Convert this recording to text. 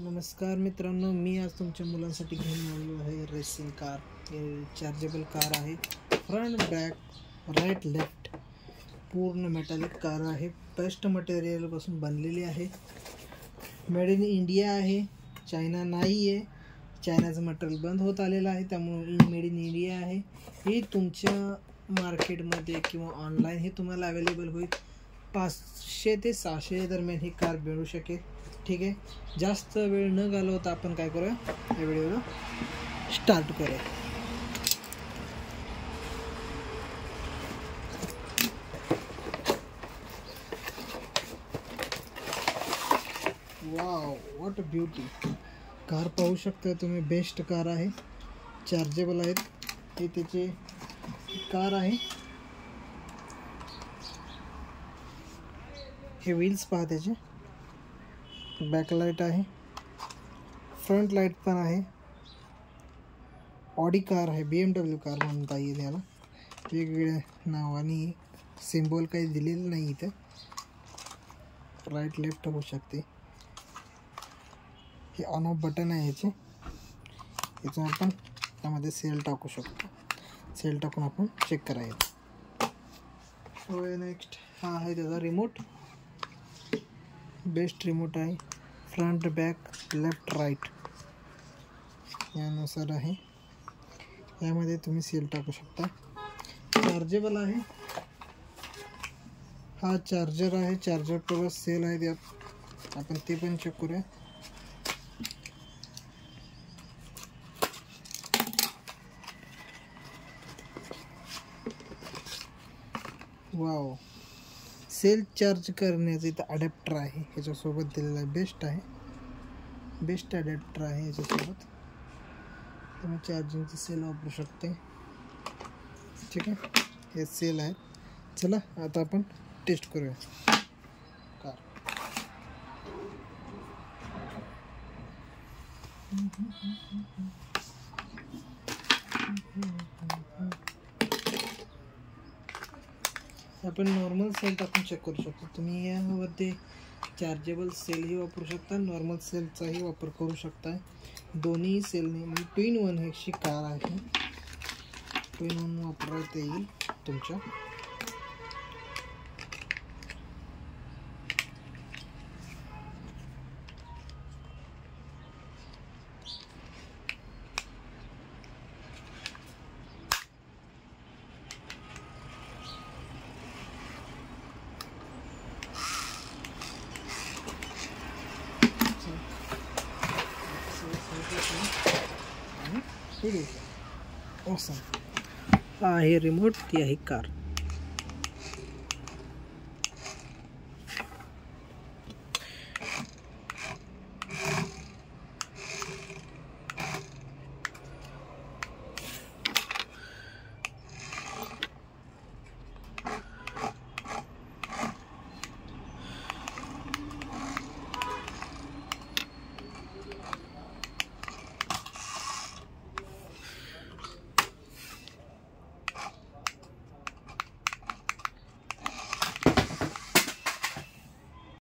नमस्कार मित्रांनो, मी आज तुमच्या मुलांसाठी घेऊन आलो आहे रेसिंग कार. हे चार्जेबल कार आहे. फ्रंट बॅक राईट लेफ्ट पूर्ण मेटॅलिक कार आहे. बेस्ट मटेरियलपासून बनलेली आहे. मेड इन इंडिया आहे, चायना नाही आहे. चायनाचं मटेरियल बंद होत आलेलं आहे, त्यामुळे मेड इन इंडिया आहे. ही तुमच्या मार्केटमध्ये किंवा ऑनलाईन हे तुम्हाला अवेलेबल होईल. 500 ते 600 दरम्यान ही कार मिळू शकेल. ठीक आहे, जास्त वेळ न घालवता आपण काय करूया, या व्हिडिओला स्टार्ट करूया. वाव, व्हॉट अ ब्युटी. कार पाहू शकता तुम्ही. बेस्ट कार आहे, चार्जेबल आहेत. हे त्याचे कार आहे. हे व्हील्स पहा, त्याचे बॅकलाईट आहे, फ्रंट लाईट पण आहे. ऑडी कार आहे, BMW कार म्हणता येईल याला. वेगवेगळ्या नावाने सिम्बॉल काही दिलेलं नाही इथं. राईट लेफ्ट होऊ शकते. हे ऑन ऑफ बटन आहे याचे. याचं आपण त्यामध्ये सेल टाकू शकतो. सेल टाकून आपण चेक करायचं. नेक्स्ट हा आहे त्याचा रिमोट. बेस्ट रिमोट आहे. फ्रंट बॅक लेफ्ट राईट यानुसार आहे. यामध्ये तुम्ही सेल टाकू शकता. चार्जेबल आहे. हा चार्जर आहे. चार्जर प्लस सेल आहे त्यात. आपण ते पण चेक करूया. वाव, सेल चार्ज करण्याचं इथं अडॅप्टर आहे ह्याच्यासोबत दिलेलं आहे. बेस्ट आहे, बेस्ट अडॅप्टर आहे ह्याच्यासोबत. तुम्ही चार्जिंगचं सेल वापरू शकते. ठीक आहे, हे सेल आहे. चला आता आपण टेस्ट करूया कार. आपण नॉर्मल सेल टाकून चेक करू शकतो. तुम्ही यामध्ये चार्जेबल सेलही वापरू शकता, नॉर्मल सेलचाही वापर करू शकता. दोन्ही सेलने म्हणजे 2-in-1 अशी कार आहे. 2-in-1 वापरता येईल तुमच्या. ऑसम. हा आहे रिमोट, ती आहे कार.